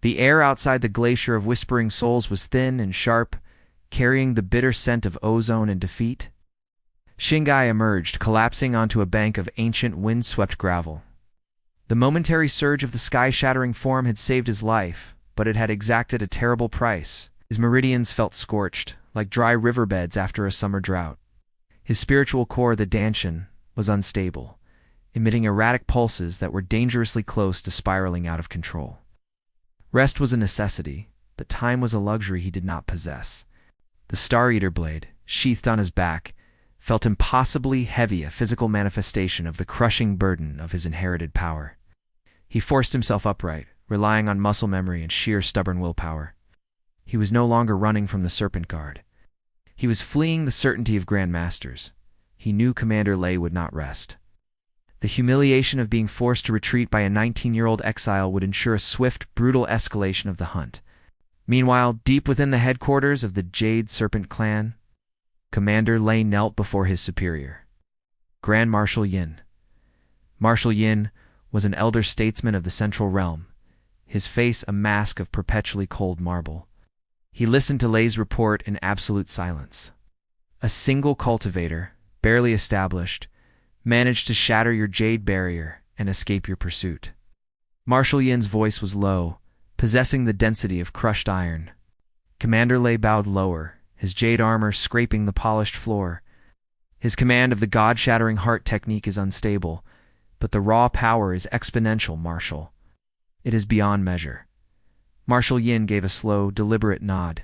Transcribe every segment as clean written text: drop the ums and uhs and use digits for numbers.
The air outside the Glacier of Whispering Souls was thin and sharp, carrying the bitter scent of ozone and defeat. Shingai emerged, collapsing onto a bank of ancient wind-swept gravel. The momentary surge of the sky-shattering form had saved his life, but it had exacted a terrible price. His meridians felt scorched, like dry riverbeds after a summer drought. His spiritual core, the Danshin, was unstable, emitting erratic pulses that were dangerously close to spiraling out of control. Rest was a necessity, but time was a luxury he did not possess. The Star Eater blade, sheathed on his back, felt impossibly heavy, a physical manifestation of the crushing burden of his inherited power. He forced himself upright, relying on muscle memory and sheer stubborn willpower. He was no longer running from the Serpent Guard. He was fleeing the certainty of Grand Masters. He knew Commander Lei would not rest. The humiliation of being forced to retreat by a 19-year-old exile would ensure a swift, brutal escalation of the hunt. Meanwhile, deep within the headquarters of the Jade Serpent clan, Commander Lei knelt before his superior, Grand Marshal Yin. Marshal Yin was an elder statesman of the Central Realm, his face a mask of perpetually cold marble. He listened to Lei's report in absolute silence. A single cultivator, barely established, managed to shatter your jade barrier and escape your pursuit. Marshal Yin's voice was low, possessing the density of crushed iron. Commander Lei bowed lower, his jade armor scraping the polished floor. His command of the God-shattering heart technique is unstable, but the raw power is exponential, Marshal. It is beyond measure. Marshal Yin gave a slow, deliberate nod.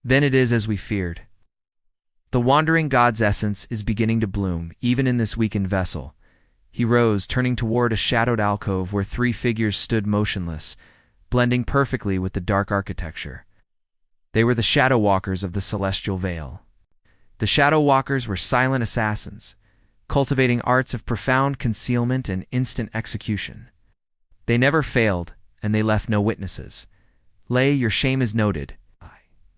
Then it is as we feared. The wandering god's essence is beginning to bloom, even in this weakened vessel. He rose, turning toward a shadowed alcove where three figures stood motionless, blending perfectly with the dark architecture. They were the Shadow Walkers of the Celestial Veil. The Shadow Walkers were silent assassins, cultivating arts of profound concealment and instant execution. They never failed, and they left no witnesses. Lei, your shame is noted.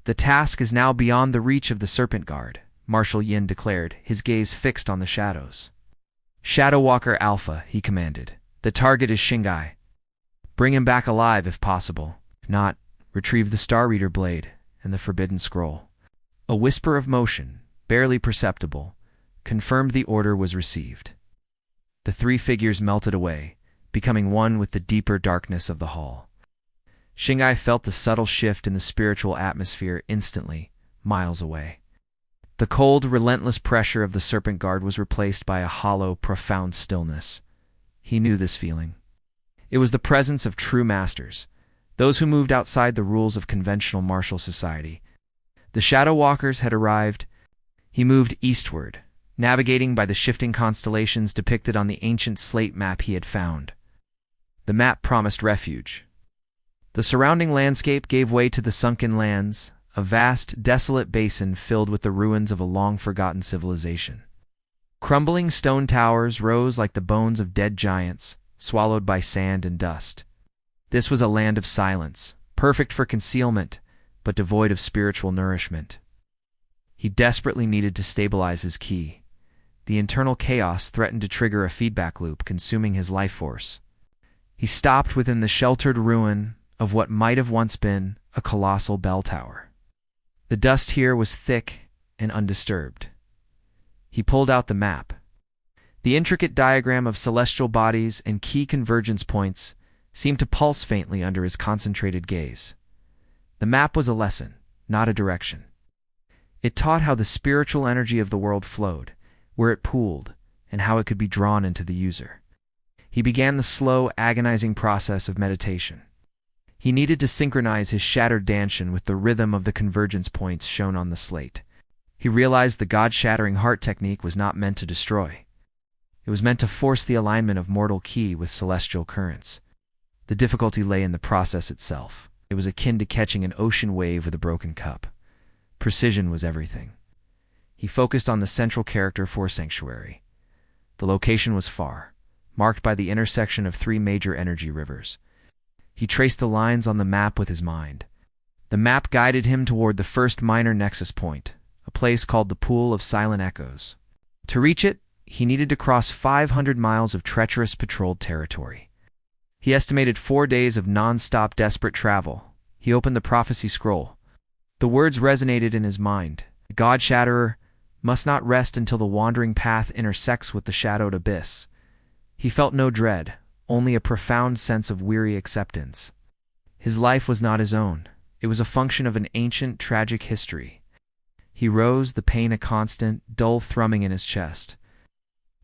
The task is now beyond the reach of the Serpent Guard, Marshal Yin declared, his gaze fixed on the shadows. Shadow Walker Alpha, he commanded. The target is Shingai. Bring him back alive if possible. If not, retrieve the Star Reader blade and the Forbidden Scroll. A whisper of motion, barely perceptible, confirmed the order was received. The three figures melted away, becoming one with the deeper darkness of the hall. Shingai felt the subtle shift in the spiritual atmosphere instantly, miles away. The cold, relentless pressure of the Serpent Guard was replaced by a hollow, profound stillness. He knew this feeling. It was the presence of true masters, those who moved outside the rules of conventional martial society. The Shadow Walkers had arrived. He moved eastward, navigating by the shifting constellations depicted on the ancient slate map he had found. The map promised refuge. The surrounding landscape gave way to the Sunken Lands, a vast, desolate basin filled with the ruins of a long-forgotten civilization. Crumbling stone towers rose like the bones of dead giants, swallowed by sand and dust. This was a land of silence, perfect for concealment, but devoid of spiritual nourishment. He desperately needed to stabilize his ki. The internal chaos threatened to trigger a feedback loop, consuming his life force. He stopped within the sheltered ruin of what might have once been a colossal bell tower. The dust here was thick and undisturbed. He pulled out the map. The intricate diagram of celestial bodies and key convergence points seemed to pulse faintly under his concentrated gaze. The map was a lesson, not a direction. It taught how the spiritual energy of the world flowed, where it pooled, and how it could be drawn into the user. He began the slow, agonizing process of meditation. He needed to synchronize his shattered Danshin with the rhythm of the convergence points shown on the slate. He realized the God-shattering heart technique was not meant to destroy. It was meant to force the alignment of mortal ki with celestial currents. The difficulty lay in the process itself. It was akin to catching an ocean wave with a broken cup. Precision was everything. He focused on the central character for Sanctuary. The location was far, marked by the intersection of three major energy rivers. He traced the lines on the map with his mind. The map guided him toward the first minor nexus point, a place called the Pool of Silent Echoes. To reach it, he needed to cross 500 miles of treacherous patrolled territory. He estimated 4 days of non-stop desperate travel. He opened the prophecy scroll. The words resonated in his mind. The God-Shatterer must not rest until the wandering path intersects with the shadowed abyss. He felt no dread, only a profound sense of weary acceptance. His life was not his own. It was a function of an ancient, tragic history. He rose, the pain a constant, dull thrumming in his chest.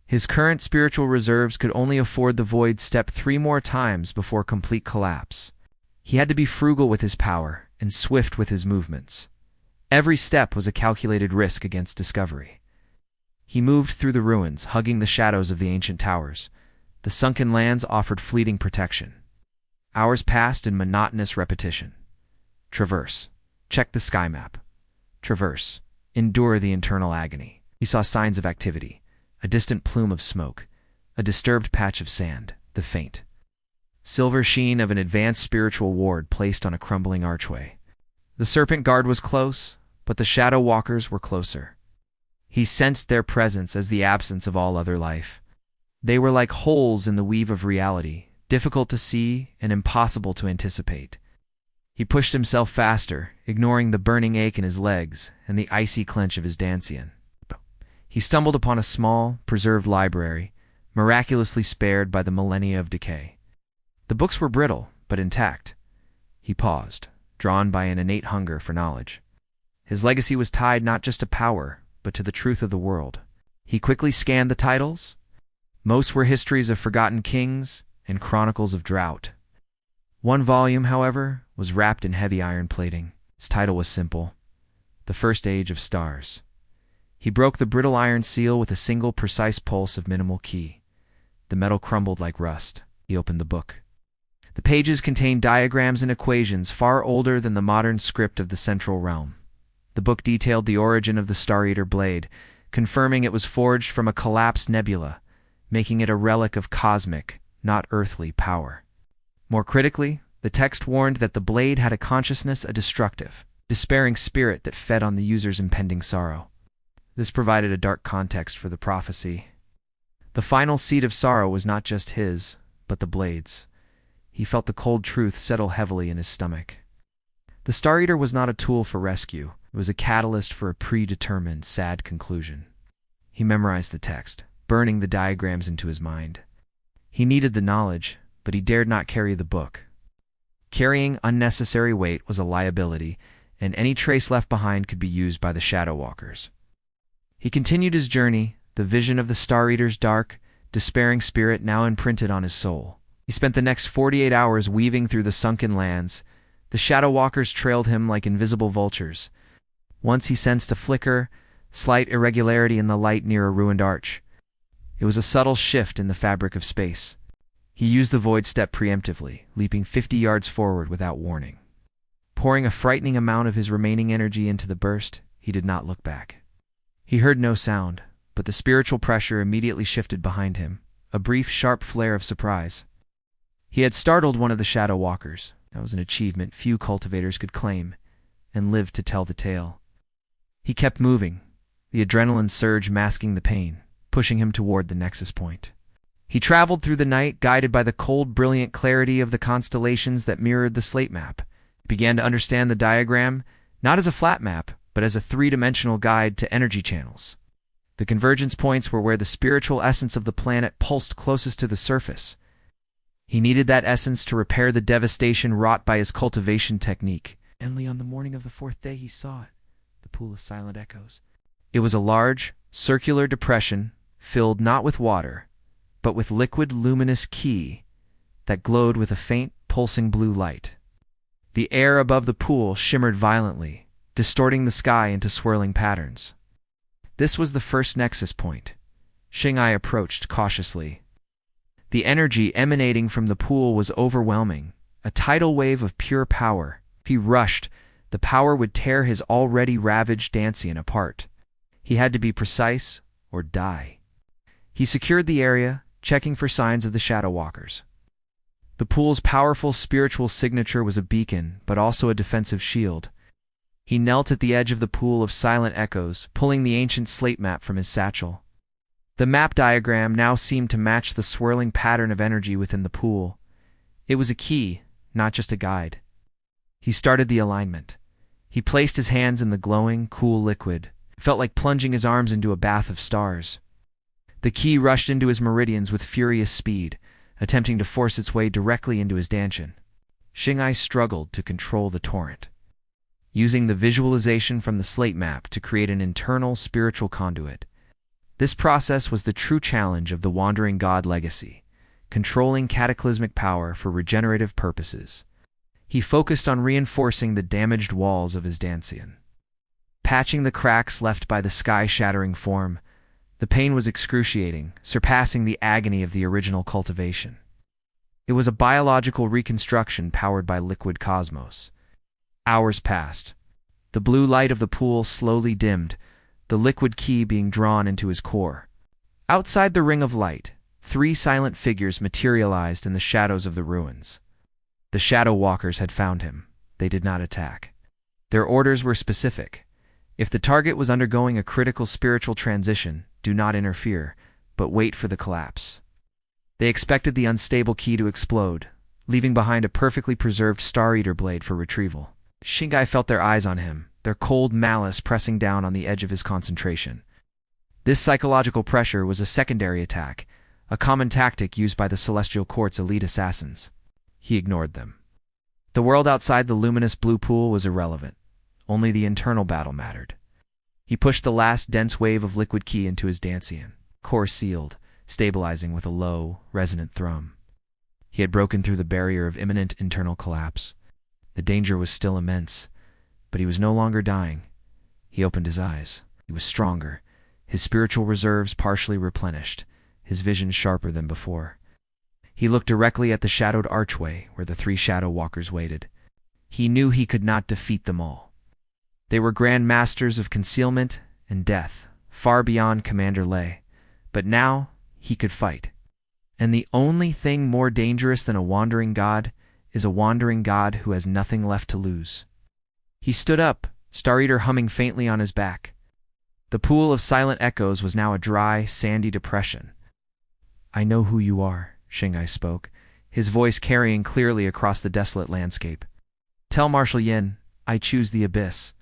His current spiritual reserves could only afford the void step 3 more times before complete collapse. He had to be frugal with his power and swift with his movements. Every step was a calculated risk against discovery. He moved through the ruins, hugging the shadows of the ancient towers. The sunken lands offered fleeting protection. Hours passed in monotonous repetition. Traverse. Check the sky map. Traverse. Endure the internal agony. He saw signs of activity. A distant plume of smoke. A disturbed patch of sand. The faint silver sheen of an advanced spiritual ward placed on a crumbling archway. The serpent guard was close, but the shadow walkers were closer. He sensed their presence as the absence of all other life. They were like holes in the weave of reality, difficult to see and impossible to anticipate. He pushed himself faster, ignoring the burning ache in his legs and the icy clench of his Dancian. He stumbled upon a small, preserved library, miraculously spared by the millennia of decay. The books were brittle, but intact. He paused, drawn by an innate hunger for knowledge. His legacy was tied not just to power, but to the truth of the world. He quickly scanned the titles. Most were histories of forgotten kings and chronicles of drought. One volume, however, was wrapped in heavy iron plating. Its title was simple: The First Age of Stars. He broke the brittle iron seal with a single precise pulse of minimal key. The metal crumbled like rust. He opened the book. The pages contained diagrams and equations far older than the modern script of the Central Realm. The book detailed the origin of the Star Eater blade, confirming it was forged from a collapsed nebula, making it a relic of cosmic, not earthly, power. More critically, the text warned that the blade had a consciousness, a destructive, despairing spirit that fed on the user's impending sorrow. This provided a dark context for the prophecy. The final seed of sorrow was not just his, but the blade's. He felt the cold truth settle heavily in his stomach. The Star Eater was not a tool for rescue. It was a catalyst for a predetermined, sad conclusion. He memorized the text, burning the diagrams into his mind. He needed the knowledge, but he dared not carry the book. Carrying unnecessary weight was a liability, and any trace left behind could be used by the Shadow Walkers. He continued his journey, the vision of the Star Eater's dark, despairing spirit now imprinted on his soul. He spent the next 48 hours weaving through the sunken lands. The Shadow Walkers trailed him like invisible vultures. Once he sensed a flicker, slight irregularity in the light near a ruined arch. It was a subtle shift in the fabric of space. He used the void step preemptively, leaping 50 yards forward without warning. Pouring a frightening amount of his remaining energy into the burst, he did not look back. He heard no sound, but the spiritual pressure immediately shifted behind him, a brief, sharp flare of surprise. He had startled one of the Shadow Walkers. That was an achievement few cultivators could claim, and lived to tell the tale. He kept moving, the adrenaline surge masking the pain, pushing him toward the nexus point. He traveled through the night, guided by the cold, brilliant clarity of the constellations that mirrored the slate map. He began to understand the diagram, not as a flat map, but as a three-dimensional guide to energy channels. The convergence points were where the spiritual essence of the planet pulsed closest to the surface. He needed that essence to repair the devastation wrought by his cultivation technique. Only on the morning of the 4th day he saw it, the pool of silent echoes. It was a large, circular depression, filled not with water, but with liquid luminous ki that glowed with a faint, pulsing blue light. The air above the pool shimmered violently, distorting the sky into swirling patterns. This was the first nexus point. Xingai approached cautiously. The energy emanating from the pool was overwhelming, a tidal wave of pure power. If he rushed, the power would tear his already ravaged Dancian apart. He had to be precise or die. He secured the area, checking for signs of the Shadow Walkers. The pool's powerful spiritual signature was a beacon, but also a defensive shield. He knelt at the edge of the pool of silent echoes, pulling the ancient slate map from his satchel. The map diagram now seemed to match the swirling pattern of energy within the pool. It was a key, not just a guide. He started the alignment. He placed his hands in the glowing, cool liquid. It felt like plunging his arms into a bath of stars. The key rushed into his meridians with furious speed, attempting to force its way directly into his dantian. Xingai struggled to control the torrent, using the visualization from the slate map to create an internal spiritual conduit. This process was the true challenge of the Wandering God legacy, controlling cataclysmic power for regenerative purposes. He focused on reinforcing the damaged walls of his dantian, patching the cracks left by the sky-shattering form. The pain was excruciating, surpassing the agony of the original cultivation. It was a biological reconstruction powered by liquid cosmos. Hours passed. The blue light of the pool slowly dimmed, the liquid key being drawn into his core. Outside the ring of light, 3 silent figures materialized in the shadows of the ruins. The Shadow Walkers had found him. They did not attack. Their orders were specific. If the target was undergoing a critical spiritual transition, do not interfere, but wait for the collapse. They expected the unstable key to explode, leaving behind a perfectly preserved Star Eater blade for retrieval. Xingai felt their eyes on him, their cold malice pressing down on the edge of his concentration. This psychological pressure was a secondary attack, a common tactic used by the Celestial Court's elite assassins. He ignored them. The world outside the luminous blue pool was irrelevant. Only the internal battle mattered. He pushed the last dense wave of liquid ki into his dantian, core sealed, stabilizing with a low, resonant thrum. He had broken through the barrier of imminent internal collapse. The danger was still immense, but he was no longer dying. He opened his eyes. He was stronger, his spiritual reserves partially replenished, his vision sharper than before. He looked directly at the shadowed archway where the 3 Shadow Walkers waited. He knew he could not defeat them all. They were grand masters of concealment and death, far beyond Commander Lei. But now he could fight. And the only thing more dangerous than a wandering god is a wandering god who has nothing left to lose. He stood up, Star Eater humming faintly on his back. The pool of silent echoes was now a dry, sandy depression. "I know who you are," Xingai spoke, his voice carrying clearly across the desolate landscape. "Tell Marshal Yin, I choose the abyss."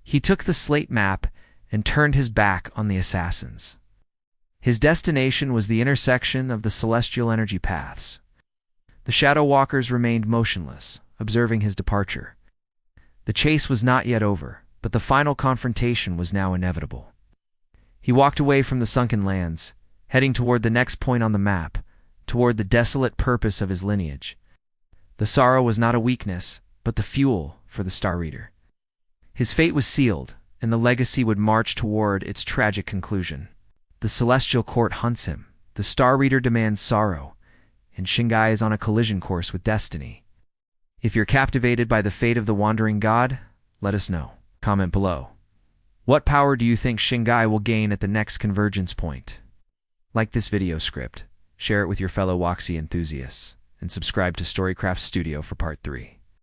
He took the slate map and turned his back on the assassins. His destination was the intersection of the celestial energy paths. The Shadow Walkers remained motionless, observing his departure. The chase was not yet over, but the final confrontation was now inevitable. He walked away from the sunken lands, heading toward the next point on the map, toward the desolate purpose of his lineage. The sorrow was not a weakness, but the fuel for the Star Eater. His fate was sealed, and the legacy would march toward its tragic conclusion. The Celestial Court hunts him, the Star Eater demands sorrow, and Xingai is on a collision course with destiny. If you're captivated by the fate of the Wandering God, let us know. Comment below. What power do you think Xingai will gain at the next convergence point? Like this video script, share it with your fellow Waxi enthusiasts, and subscribe to Storycraft Studio for Part 3.